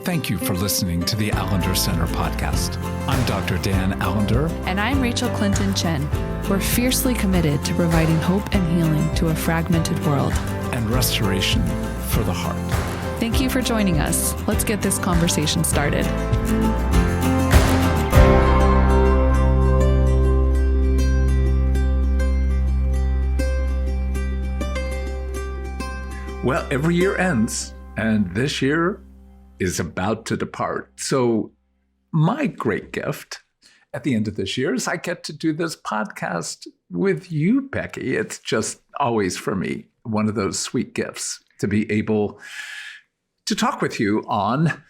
Thank you for listening to the Allender Center Podcast. I'm Dr. Dan Allender. And I'm Rachel Clinton Chen. We're fiercely committed to providing hope and healing to a fragmented world. And restoration for the heart. Thank you for joining us. Let's get this conversation started. Well, every year ends, and this year is about to depart. So my great gift at the end of this year is I get to do this podcast with you, Becky. It's just always, for me, one of those sweet gifts to be able to talk with you on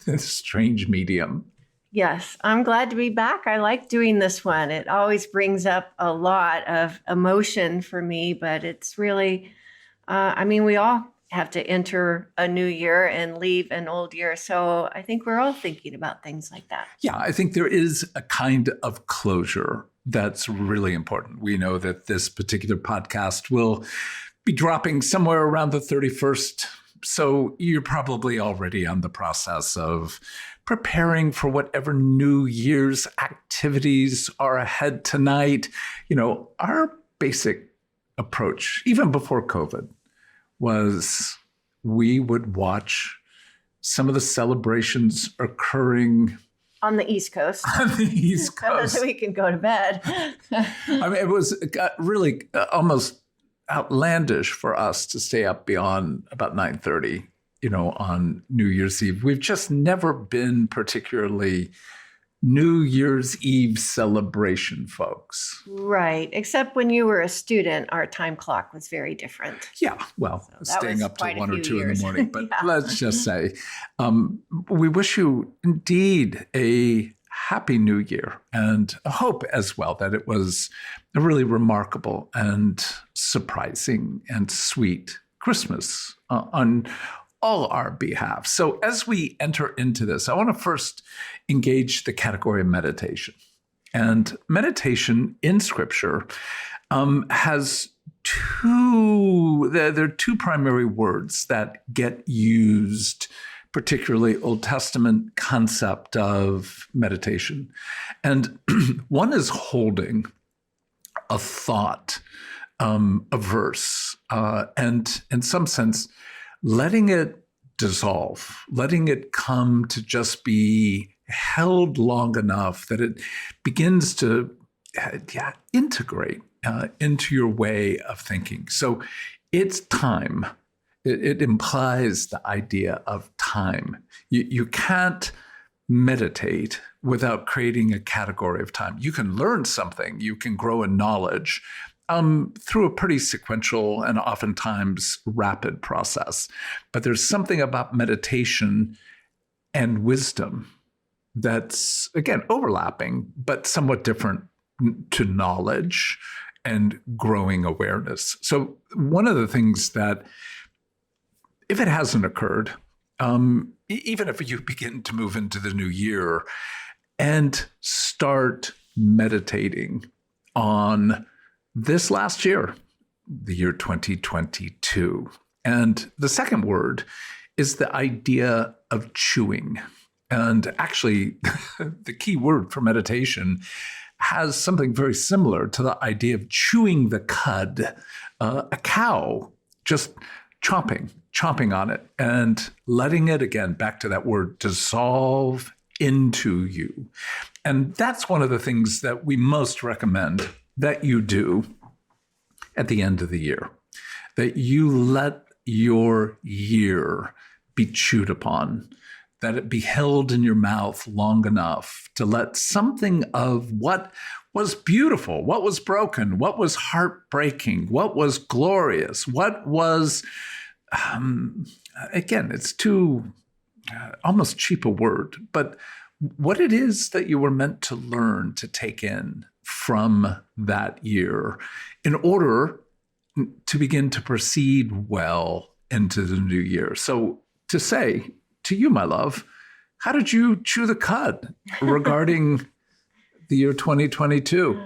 this strange medium. Yes, I'm glad to be back. I like doing this one. It always brings up a lot of emotion for me, but it's really, we all have to enter a new year and leave an old year. So I think we're all thinking about things like that. Yeah, I think there is a kind of closure that's really important. We know that this particular podcast will be dropping somewhere around the 31st. So you're probably already on the process of preparing for whatever New Year's activities are ahead tonight. You know, our basic approach, even before COVID, was we would watch some of the celebrations occurring on the East Coast. On the East Coast. So we can go to bed. It was really almost outlandish for us to stay up beyond about 9:30, on New Year's Eve. We've just never been particularly New Year's Eve celebration folks. Right. Except when you were a student, our time clock was very different. Yeah. Well, so staying up till 1 or 2 in the morning. But yeah. Let's just say we wish you indeed a happy new year, and I hope as well that it was a really remarkable and surprising and sweet Christmas on all our behalf. So as we enter into this, I want to first engage the category of meditation. And meditation in Scripture has there are two primary words that get used, particularly Old Testament concept of meditation. And one is holding a thought, a verse, and in some sense, letting it dissolve, letting it come to just be held long enough that it begins to integrate into your way of thinking. So it's time. It implies the idea of time. You can't meditate without creating a category of time. You can learn something. You can grow in knowledge through a pretty sequential and oftentimes rapid process. But there's something about meditation and wisdom that's, again, overlapping, but somewhat different to knowledge and growing awareness. So one of the things that, if it hasn't occurred, even if you begin to move into the new year and start meditating on this last year, the year 2022. And the second word is the idea of chewing. And actually, the key word for meditation has something very similar to the idea of chewing the cud, a cow just chomping on it and letting it, again, back to that word, dissolve into you. And that's one of the things that we most recommend that you do at the end of the year, that you let your year be chewed upon, that it be held in your mouth long enough to let something of what was beautiful, what was broken, what was heartbreaking, what was glorious, what was, again, it's too almost cheap a word, but what it is that you were meant to learn, to take in from that year in order to begin to proceed well into the new year. So to say to you, my love, how did you chew the cud regarding the year 2022?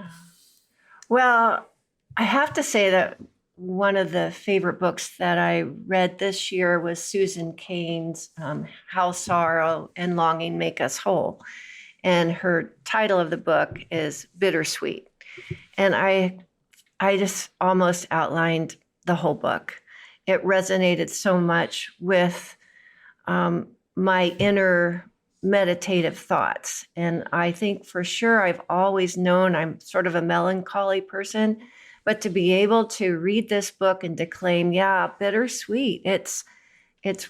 Well, I have to say that one of the favorite books that I read this year was Susan Cain's How Sorrow and Longing Make Us Whole. And her title of the book is Bittersweet. And I just almost outlined the whole book. It resonated so much with my inner meditative thoughts. And I think for sure I've always known I'm sort of a melancholy person, but to be able to read this book and declaim, yeah, bittersweet, it's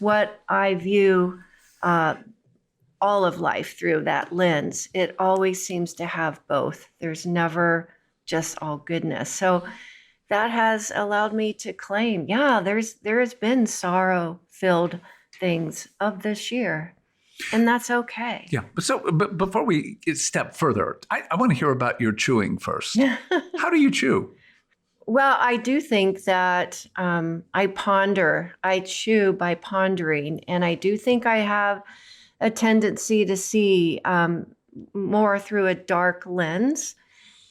what I view all of life through that lens. It always seems to have both. There's never just all goodness. So that has allowed me to claim, yeah, there has been sorrow-filled things of this year, and that's okay. Yeah. But before we step further, I want to hear about your chewing first. How do you chew? Well, I do think that I chew by pondering, and I do think I have a tendency to see more through a dark lens.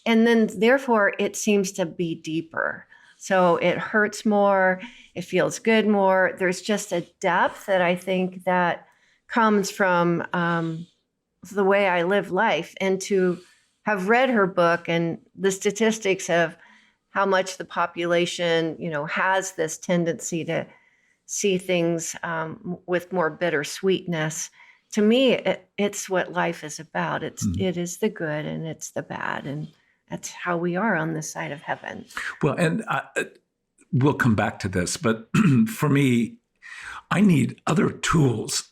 And then therefore it seems to be deeper. So it hurts more, it feels good more. There's just a depth that I think that comes from the way I live life. And to have read her book and the statistics of how much the population, has this tendency to see things with more bittersweetness. To me, it's what life is about. It is the good and it's the bad. And that's how we are on this side of heaven. Well, and we'll come back to this, but for me, I need other tools.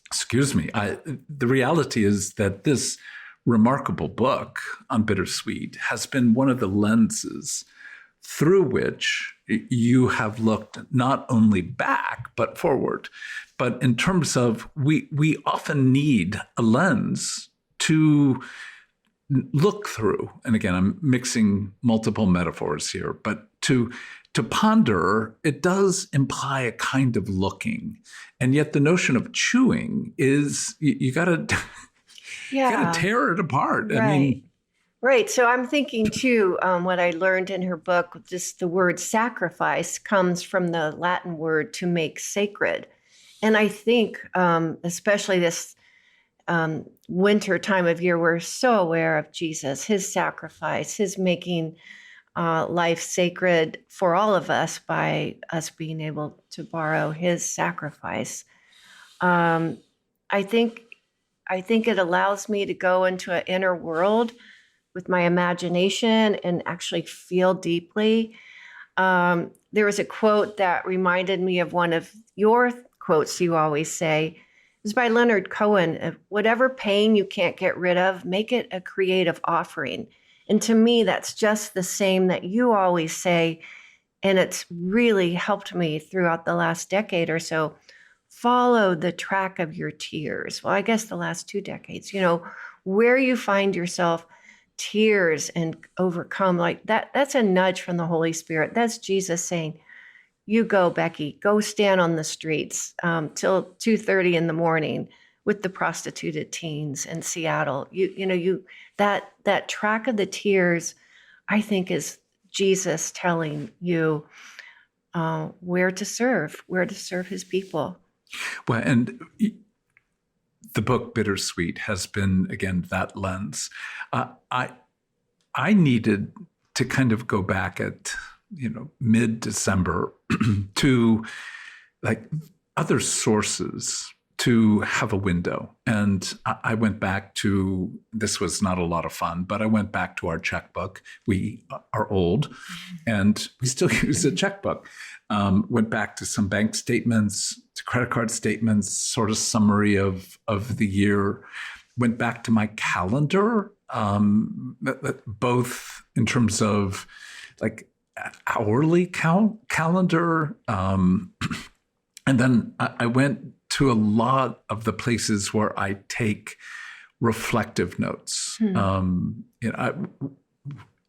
Excuse me. The reality is that this remarkable book on bittersweet has been one of the lenses through which you have looked not only back, but forward. But in terms of, we often need a lens to look through. And again, I'm mixing multiple metaphors here, but to ponder, it does imply a kind of looking. And yet the notion of chewing is, you gotta tear it apart. Right. Right. So I'm thinking too, what I learned in her book, just the word sacrifice comes from the Latin word to make sacred. And I think, especially this winter time of year, we're so aware of Jesus, his sacrifice, his making life sacred for all of us by us being able to borrow his sacrifice. I think it allows me to go into an inner world with my imagination and actually feel deeply. There was a quote that reminded me of one of your quotes you always say. It's by Leonard Cohen. Whatever pain you can't get rid of, make it a creative offering. And to me, that's just the same that you always say. And it's really helped me throughout the last decade or so. Follow the track of your tears. Well, I guess the last 2 decades, where you find yourself, tears and overcome like that. That's a nudge from the Holy Spirit. That's Jesus saying, you go, Becky, go stand on the streets till 2:30 in the morning with the prostituted teens in Seattle. That track of the tears, I think, is Jesus telling you where to serve his people. Well, and the book Bittersweet has been, again, that lens. I needed to kind of go back at, mid-December to like other sources to have a window. And I went back to, this was not a lot of fun, but I went back to our checkbook. We are old and we still use a checkbook. Went back to some bank statements, to credit card statements, sort of summary of the year. Went back to my calendar, both in terms of like hourly calendar. And then I went to a lot of the places where I take reflective notes.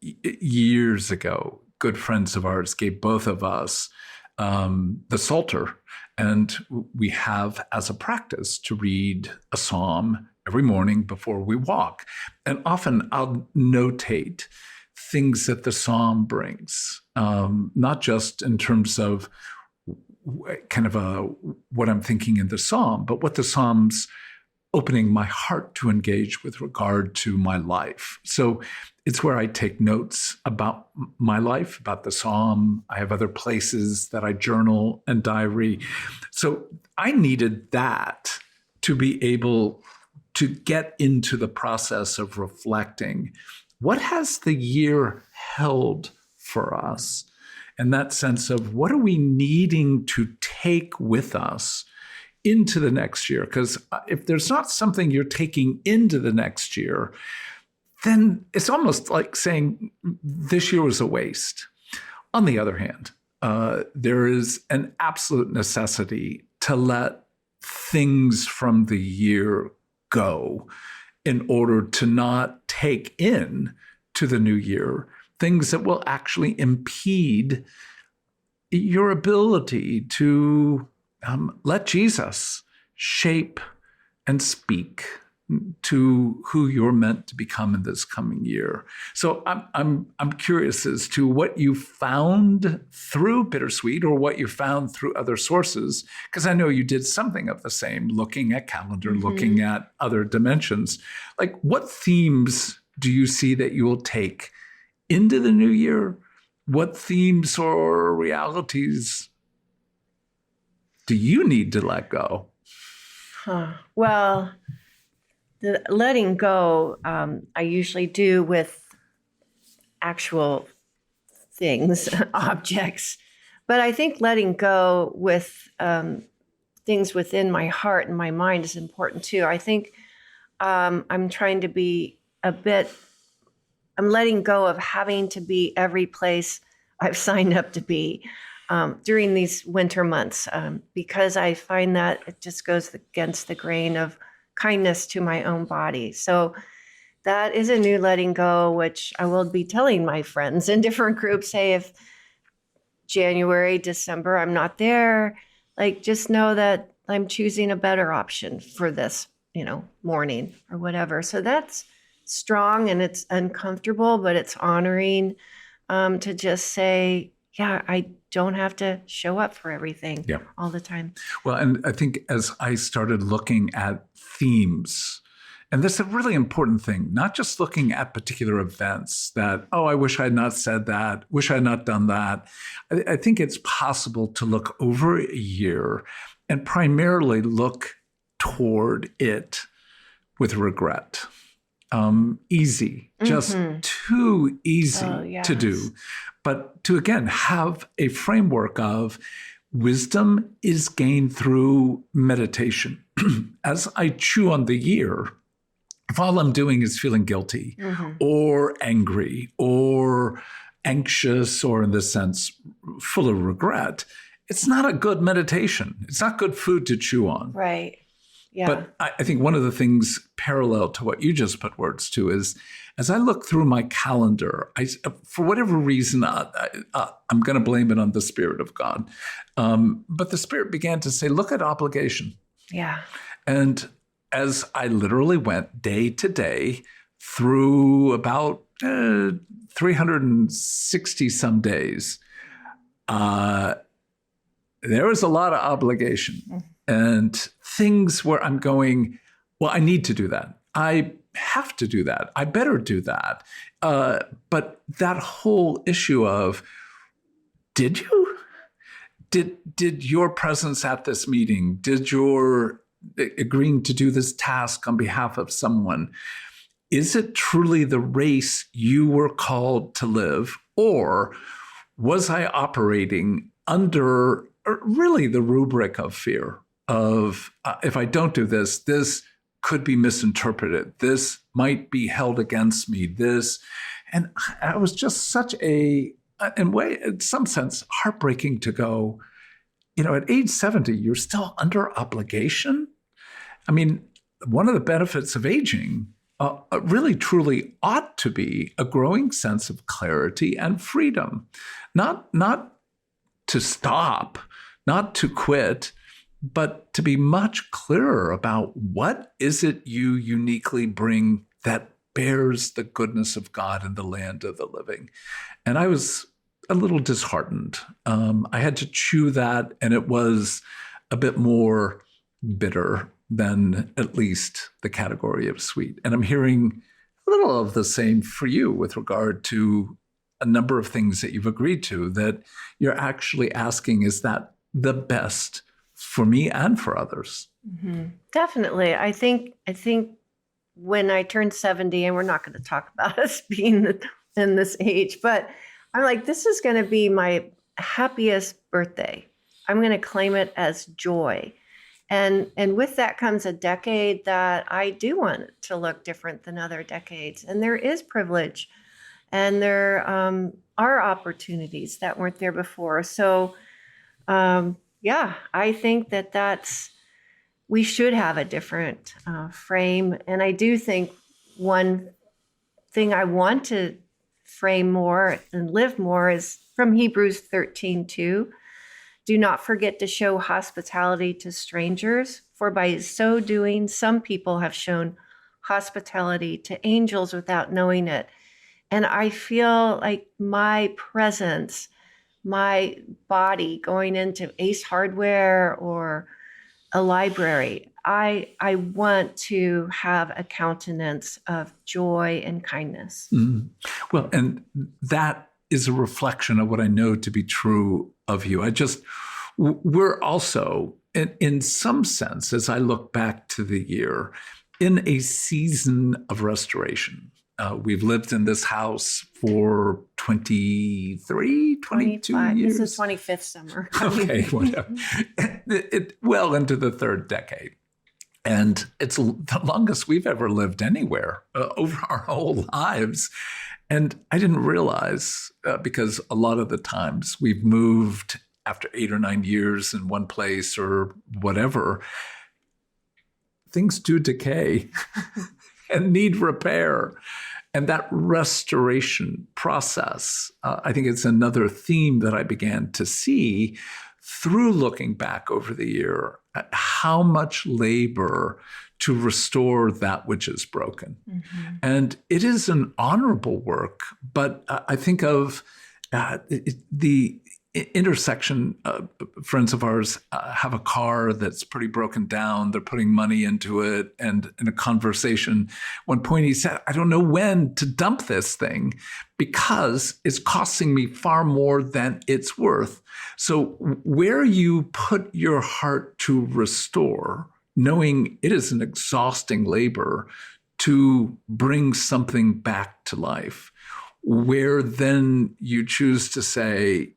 Years ago, good friends of ours gave both of us the Psalter, and we have as a practice to read a psalm every morning before we walk. And often I'll notate things that the psalm brings, not just in terms of kind of what I'm thinking in the psalm, but what the psalm's opening my heart to engage with regard to my life. So it's where I take notes about my life, about the psalm. I have other places that I journal and diary. So I needed that to be able to get into the process of reflecting. What has the year held for us? And that sense of what are we needing to take with us into the next year? Because if there's not something you're taking into the next year, then it's almost like saying this year was a waste. On the other hand, there is an absolute necessity to let things from the year go in order to not take in to the new year things that will actually impede your ability to let Jesus shape and speak to who you're meant to become in this coming year. So I'm curious as to what you found through Bittersweet or what you found through other sources, because I know you did something of the same, looking at calendar, looking at other dimensions. Like, what themes do you see that you will take into the new year? What themes or realities do you need to let go? Well, the letting go, I usually do with actual things, objects. But I think letting go with things within my heart and my mind is important too. I think I'm trying to be I'm letting go of having to be every place I've signed up to be during these winter months, because I find that it just goes against the grain of kindness to my own body. So that is a new letting go, which I will be telling my friends in different groups, hey, if January, December, I'm not there, like, just know that I'm choosing a better option for this, morning or whatever. So that's strong and it's uncomfortable, but it's honoring to just say, yeah, I don't have to show up for everything all the time. Well, and I think as I started looking at themes, and this is a really important thing, not just looking at particular events that, I wish I had not said that, wish I had not done that. I think it's possible to look over a year and primarily look toward it with regret. Easy, just too easy to do. But to, again, have a framework of wisdom is gained through meditation. As I chew on the year, if all I'm doing is feeling guilty or angry or anxious or, in this sense, full of regret, it's not a good meditation. It's not good food to chew on. Right. Yeah. But I think one of the things parallel to what you just put words to is, as I look through my calendar, for whatever reason, I'm going to blame it on the Spirit of God. But the Spirit began to say, look at obligation. Yeah. And as I literally went day to day through about 360 some days, there was a lot of obligation and things where I'm going, well, I need to do that. I have to do that. I better do that. But that whole issue of, did you? Did your presence at this meeting, did your agreeing to do this task on behalf of someone, is it truly the race you were called to live? Or was I operating under really the rubric of fear of, if I don't do this, this could be misinterpreted. This might be held against me. And I was just such in some sense, heartbreaking to go, at age 70, you're still under obligation. I mean, one of the benefits of aging really truly ought to be a growing sense of clarity and freedom, not to stop, not to quit, but to be much clearer about what is it you uniquely bring that bears the goodness of God in the land of the living. And I was a little disheartened. I had to chew that, and it was a bit more bitter than at least the category of sweet. And I'm hearing a little of the same for you with regard to a number of things that you've agreed to, that you're actually asking, is that the best for me and for others? Mm-hmm. Definitely. I think when I turned 70, and we're not going to talk about us being in this age, but I'm like, this is going to be my happiest birthday. I'm going to claim it as joy. And with that comes a decade that I do want to look different than other decades. And there is privilege, and there are opportunities that weren't there before. So, I think we should have a different frame. And I do think one thing I want to frame more and live more is from Hebrews 13:2. Do not forget to show hospitality to strangers, for by so doing, some people have shown hospitality to angels without knowing it. And I feel like my presence, my body going into Ace Hardware or a library, I want to have a countenance of joy and kindness. Mm. Well, and that is a reflection of what I know to be true of you. We're also, in some sense, as I look back to the year, in a season of restoration. We've lived in this house for 23, 22 years. This is 25th summer. Okay, whatever. Well into the third decade. And it's the longest we've ever lived anywhere over our whole lives. And I didn't realize, because a lot of the times we've moved after 8 or 9 years in one place or whatever, things do decay and need repair. And that restoration process, I think it's another theme that I began to see through looking back over the year at how much labor to restore that which is broken. Mm-hmm. And it is an honorable work, but I think of the intersection. Friends of ours have a car that's pretty broken down. They're putting money into it. And in a conversation, one point he said, I don't know when to dump this thing because it's costing me far more than it's worth. So where you put your heart to restore, knowing it is an exhausting labor to bring something back to life, where then you choose to say,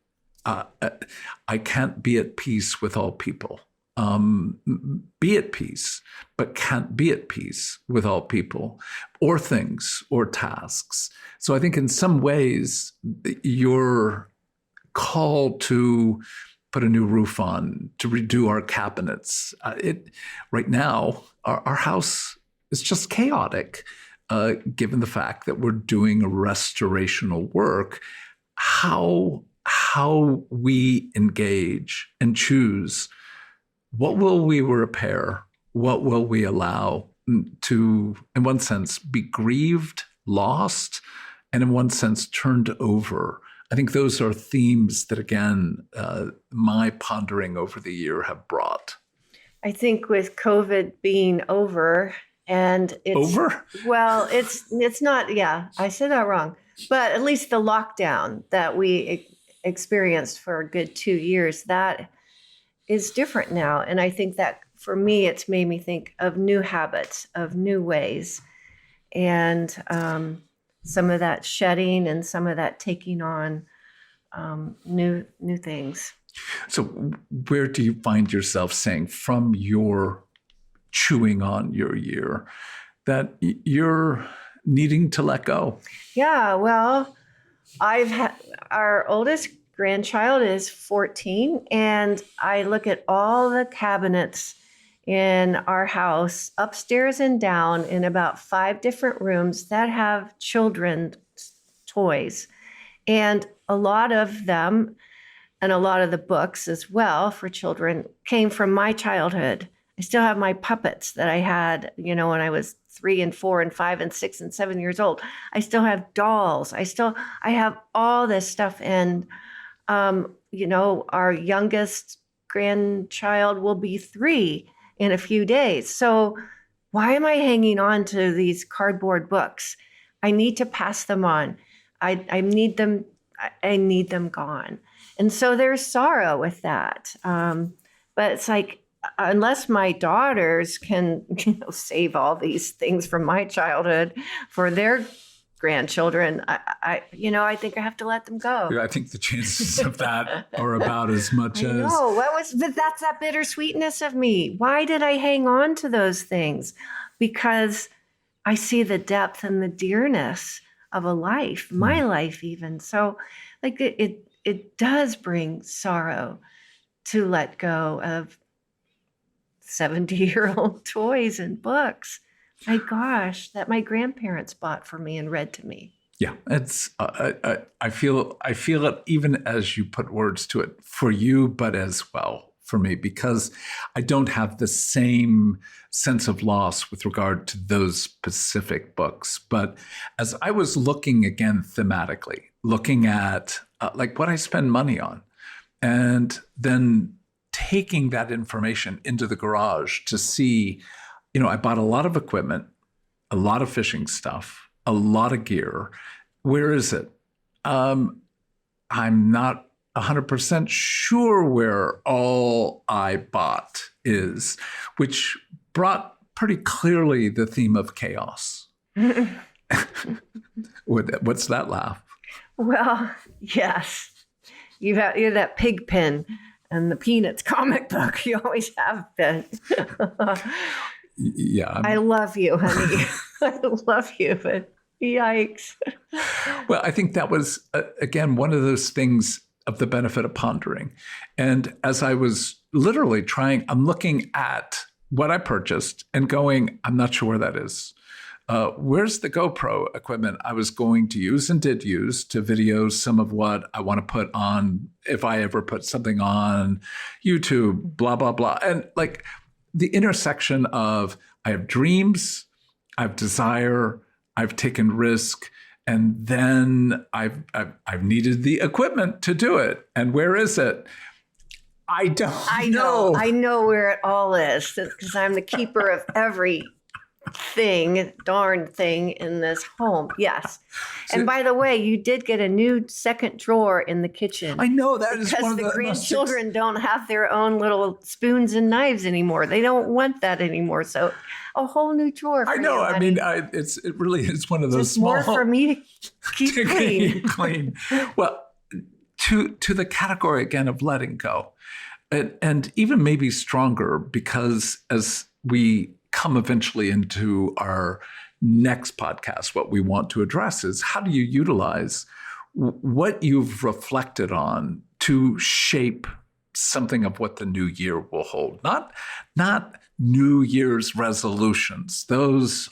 I can't be at peace with all people. Be at peace, but can't be at peace with all people or things or tasks. So I think in some ways, your call to put a new roof on, to redo our cabinets, right now, our house is just chaotic, given the fact that we're doing a restorational work. How we engage and choose, what will we repair? What will we allow to, in one sense, be grieved, lost, and in one sense, turned over? I think those are themes that, again, my pondering over the year have brought. I think with COVID being over, and it's over? Well, it's not. Yeah, I said that wrong. But at least the lockdown that we experienced for a good 2 years, that is different now. And I think that for me, it's made me think of new habits, of new ways, and some of that shedding and some of that taking on new things. So where do you find yourself saying, from your chewing on your year, that you're needing to let go? Yeah, well, our oldest grandchild is 14, and I look at all the cabinets in our house, upstairs and down, in about 5 different rooms that have children's toys. And a lot of them, and a lot of the books as well for children, came from my childhood. I still have my puppets that I had, when I was 3 and 4 and 5 and 6 and 7 years old. I still have dolls. I have all this stuff. And, our youngest grandchild will be 3 in a few days. So why am I hanging on to these cardboard books? I need to pass them on. I need them gone. And so there's sorrow with that. But it's like, unless my daughters can, save all these things from my childhood for their grandchildren, I think I have to let them go. I think the chances of that are about as much as. No, but that's that bittersweetness of me. Why did I hang on to those things? Because I see the depth and the dearness of a life, my life even. So like it does bring sorrow to let go of 70-year-old toys and books. My gosh, that my grandparents bought for me and read to me. Yeah, it's. I feel it even as you put words to it for you, but as well for me, because I don't have the same sense of loss with regard to those specific books. But as I was looking again thematically, looking at like what I spend money on, and then taking that information into the garage to see, I bought a lot of equipment, a lot of fishing stuff, a lot of gear. Where is it? I'm not 100% sure where all I bought is, which brought pretty clearly the theme of chaos. What's that laugh? Well, yes. You have that pig pen and the Peanuts comic book. You always have been. Yeah. I love you, honey. I love you, but yikes. Well, I think that was, again, one of those things of the benefit of pondering. And as I was literally I'm looking at what I purchased and going, I'm not sure where that is. Where's the GoPro equipment I was going to use and did use to video some of what I want to put on, if I ever put something on YouTube, blah, blah, blah. And like the intersection of I have dreams, I have desire, I've taken risk, and then I've needed the equipment to do it. And where is it? I don't know. I know where it all is because I'm the keeper of every darn thing in this home. Yes. And by the way, you did get a new second drawer in the kitchen. I know that is one of the grandchildren don't have their own little spoons and knives anymore. They don't want that anymore. So a whole new drawer. I know. I mean, it really is one of those just small. More for me to keep clean. Well, to the category again of letting go, and even maybe stronger, because as we come eventually into our next podcast, what we want to address is how do you utilize what you've reflected on to shape something of what the new year will hold? Not New Year's resolutions. Those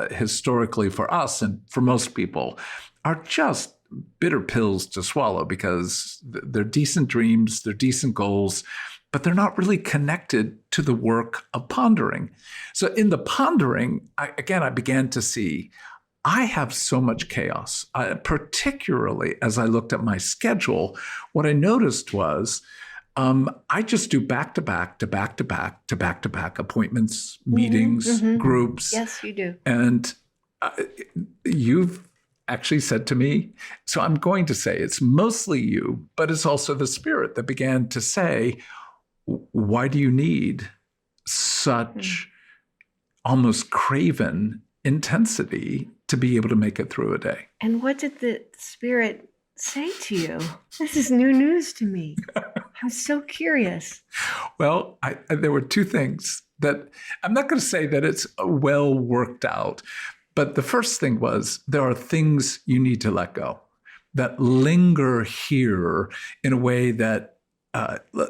historically for us and for most people are just bitter pills to swallow because they're decent dreams, they're decent goals, but they're not really connected to the work of pondering. So in the pondering, I began to see I have so much chaos, particularly as I looked at my schedule. What I noticed was I just do back-to-back appointments, meetings, groups. Yes, you do. And you've actually said to me, so I'm going to say it's mostly you, but it's also the Spirit that began to say, why do you need such almost craven intensity to be able to make it through a day? And what did the Spirit say to you? This is new news to me. I'm so curious. Well, there were two things that I'm not going to say that it's well worked out, but the first thing was there are things you need to let go that linger here in a way that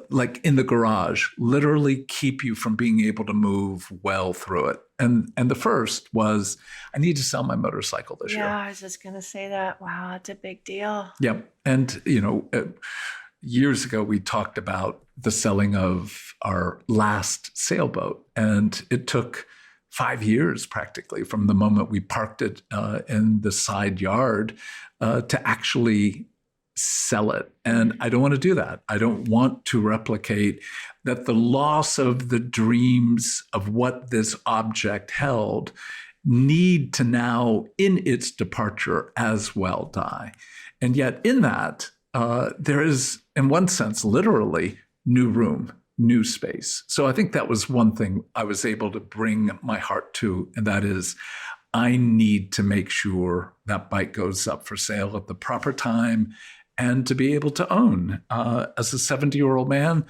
like in the garage, literally keep you from being able to move well through it. And the first was, I need to sell my motorcycle this year. Yeah, I was just going to say that. Wow, that's a big deal. Yep. And, years ago, we talked about the selling of our last sailboat, and it took 5 years practically from the moment we parked it in the side yard to actually sell it. And I don't want to do that. I don't want to replicate that. The loss of the dreams of what this object held need to now, in its departure, as well die. And yet in that, there is, in one sense, literally new room, new space. So I think that was one thing I was able to bring my heart to, and that is, I need to make sure that bike goes up for sale at the proper time and to be able to own. As a 70-year-old man,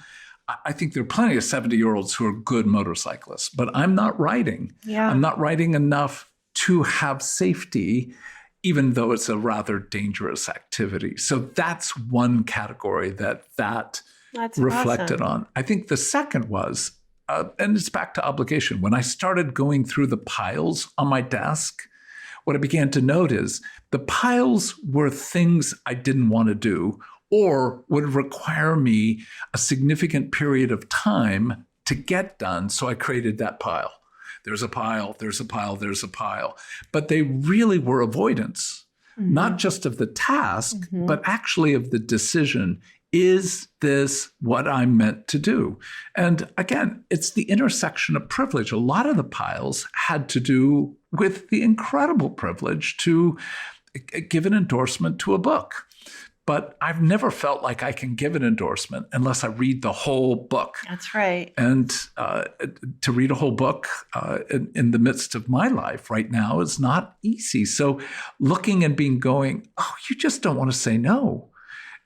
I think there are plenty of 70-year-olds who are good motorcyclists, but I'm not riding. Yeah. I'm not riding enough to have safety, even though it's a rather dangerous activity. So that's one category that's reflected awesome. on. I think the second was, and it's back to obligation. When I started going through the piles on my desk, what I began to note is the piles were things I didn't want to do or would require me a significant period of time to get done. So I created that pile. There's a pile, there's a pile, there's a pile. But they really were avoidance, not just of the task, but actually of the decision. Is this what I'm meant to do? And again, it's the intersection of privilege. A lot of the piles had to do with the incredible privilege to give an endorsement to a book. But I've never felt like I can give an endorsement unless I read the whole book. That's right. And to read a whole book in the midst of my life right now is not easy. So looking and going, oh, you just don't want to say no.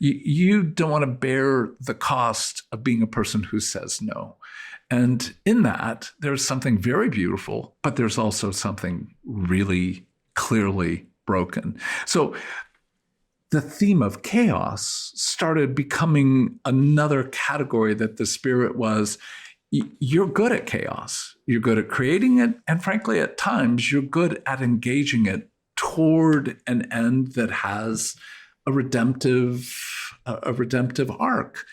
You don't want to bear the cost of being a person who says no. And in that, there's something very beautiful, but there's also something really clearly broken. So the theme of chaos started becoming another category that the Spirit was, you're good at chaos. You're good at creating it. And frankly, at times, you're good at engaging it toward an end that has a redemptive arc.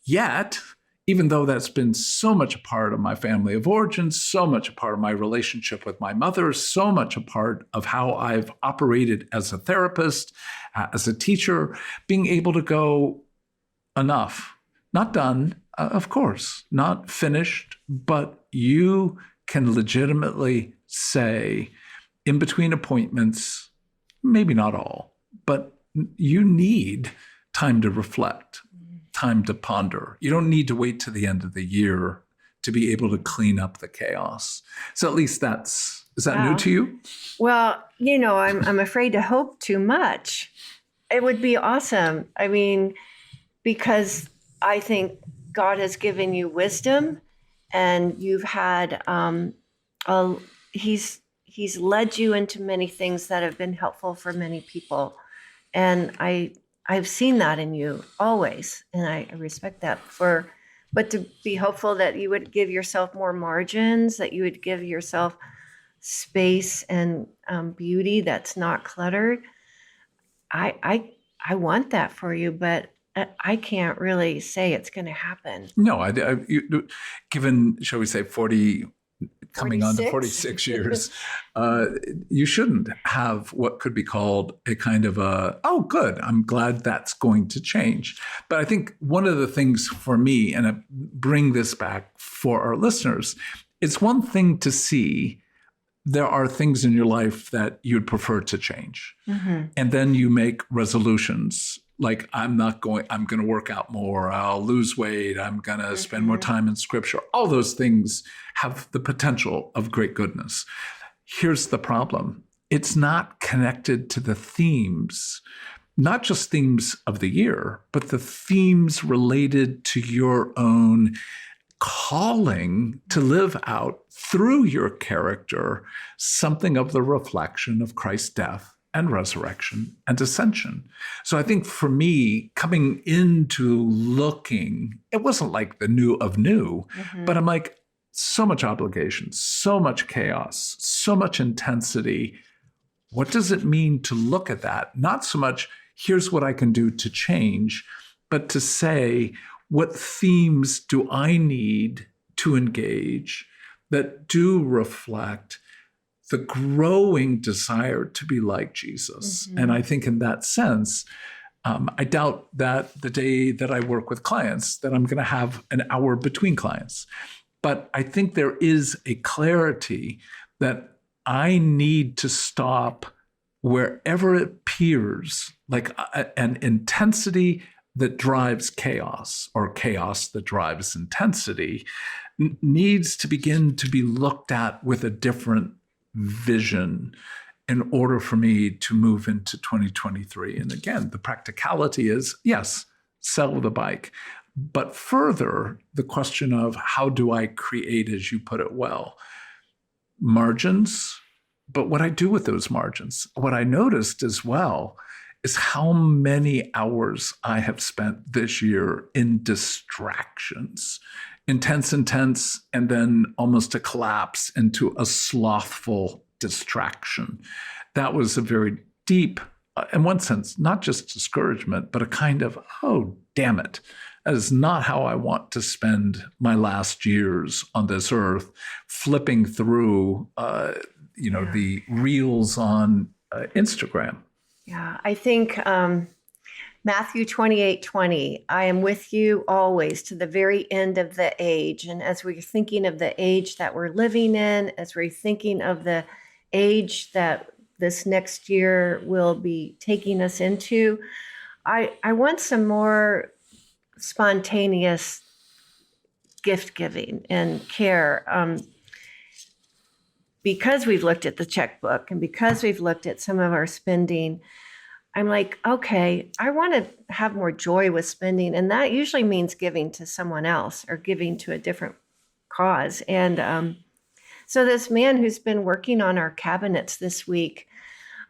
Yet, even though that's been so much a part of my family of origin, so much a part of my relationship with my mother, so much a part of how I've operated as a therapist, as a teacher, being able to go, enough, not done, of course, not finished, but you can legitimately say, in between appointments, maybe not all, but you need time to reflect, time to ponder. You don't need to wait to the end of the year to be able to clean up the chaos. So at least is that new to you? Well, I'm afraid to hope too much. It would be awesome. I mean, because I think God has given you wisdom, and you've had, he's led you into many things that have been helpful for many people. And I've seen that in you always, and I respect that. But to be hopeful that you would give yourself more margins, that you would give yourself space and beauty that's not cluttered. I want that for you, but I can't really say it's going to happen. No, given, shall we say, 40. Coming on to 46 years, you shouldn't have what could be called a kind of oh, good, I'm glad that's going to change. But I think one of the things for me, and I bring this back for our listeners, it's one thing to see there are things in your life that you'd prefer to change. And then you make resolutions like, I'm going to work out more, I'll lose weight, I'm going to spend more time in scripture. All those things have the potential of great goodness. Here's the problem. It's not connected to the themes, not just themes of the year, but the themes related to your own calling to live out through your character something of the reflection of Christ's death and resurrection and ascension. So I think for me, coming into looking, it wasn't like the new of new, but I'm like, so much obligation, so much chaos, so much intensity. What does it mean to look at that? Not so much, here's what I can do to change, but to say, what themes do I need to engage that do reflect the growing desire to be like Jesus? Mm-hmm. And I think in that sense, I doubt that the day that I work with clients, that I'm going to have an hour between clients. But I think there is a clarity that I need to stop wherever it appears like an intensity that drives chaos, or chaos that drives intensity, needs to begin to be looked at with a different vision in order for me to move into 2023. And again, the practicality is, yes, sell the bike. But further, the question of how do I create, as you put it well, margins, but what I do with those margins. What I noticed as well is how many hours I have spent this year in distractions, intense, and then almost a collapse into a slothful distraction. That was a very deep, in one sense, not just discouragement, but a kind of, oh, damn it. That is not how I want to spend my last years on this earth, flipping through, the reels on Instagram. Yeah, I think Matthew 28:20, I am with you always to the very end of the age. And as we're thinking of the age that we're living in, as we're thinking of the age that this next year will be taking us into, I want some more spontaneous gift giving and care. Because we've looked at the checkbook and because we've looked at some of our spending, I'm like, okay, I want to have more joy with spending. And that usually means giving to someone else or giving to a different cause. And so this man who's been working on our cabinets this week,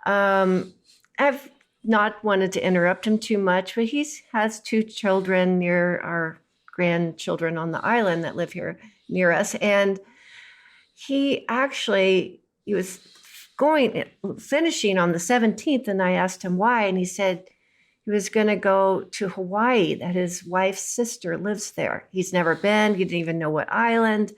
I've not wanted to interrupt him too much, but he has 2 children near our grandchildren on the island that live here near us. And he was finishing on the 17th, and I asked him why, and he said he was going to go to Hawaii, that his wife's sister lives there. He's never been. He didn't even know what island.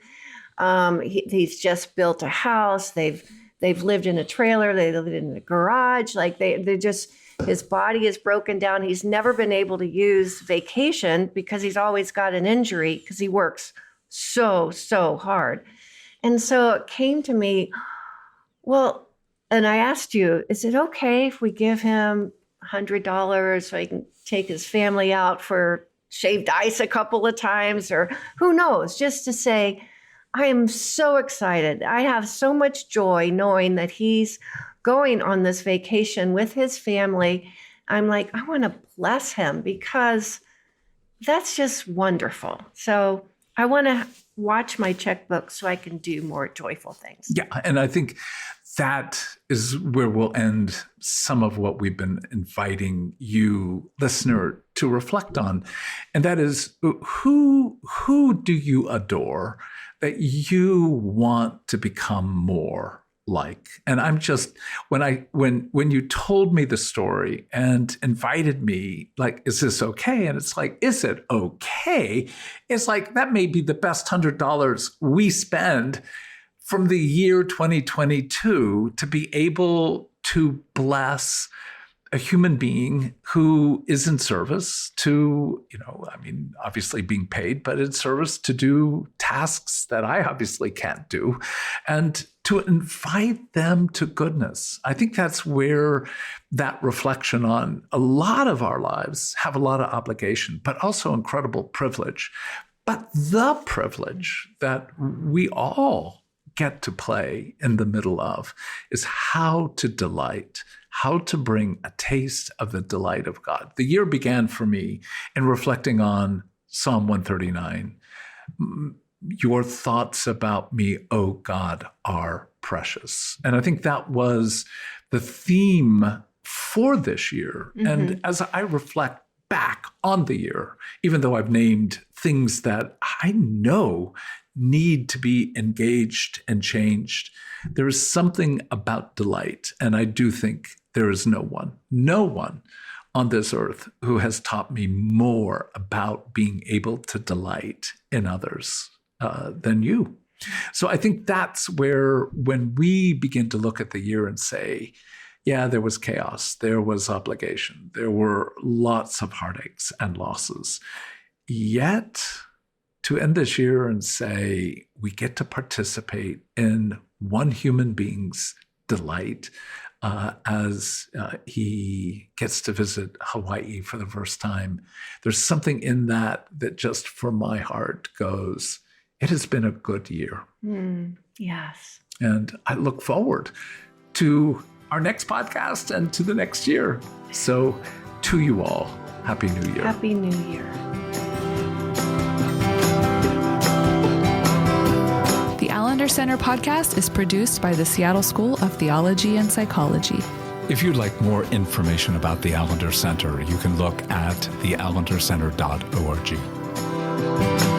He's just built a house. They've lived in a trailer. They lived in a garage. Like they just, his body is broken down. He's never been able to use vacation because he's always got an injury because he works so hard. And so it came to me, well, and I asked you, is it okay if we give him $100 so he can take his family out for shaved ice a couple of times, or who knows, just to say, I am so excited. I have so much joy knowing that he's going on this vacation with his family. I'm like, I want to bless him because that's just wonderful. So I want to watch my checkbook so I can do more joyful things. Yeah, and I think that is where we'll end some of what we've been inviting you, listener, to reflect on. And that is, who do you adore that you want to become more like? And I'm just, when you told me the story and invited me, like, is this okay? And it's like, is it okay? It's like, that may be the best $100 we spend from the year 2022 to be able to bless a human being who is in service to, obviously being paid, but in service to do tasks that I obviously can't do, and to invite them to goodness. I think that's where that reflection on a lot of our lives have a lot of obligation, but also incredible privilege. But the privilege that we all get to play in the middle of is how to delight, how to bring a taste of the delight of God. The year began for me in reflecting on Psalm 139. Your thoughts about me, O God, are precious. And I think that was the theme for this year. Mm-hmm. And as I reflect back on the year, even though I've named things that I know need to be engaged and changed, there is something about delight. And I do think there is no one on this earth who has taught me more about being able to delight in others than you. So I think that's where, when we begin to look at the year and say, yeah, there was chaos, there was obligation, there were lots of heartaches and losses, yet to end this year and say we get to participate in one human being's delight as he gets to visit Hawaii for the first time. There's something in that just for my heart goes, it has been a good year. Yes. And I look forward to our next podcast and to the next year. So to you all, Happy New Year. Happy New Year. The Allender Center Podcast is produced by the Seattle School of Theology and Psychology. If you'd like more information about the Allender Center, you can look at theallendercenter.org.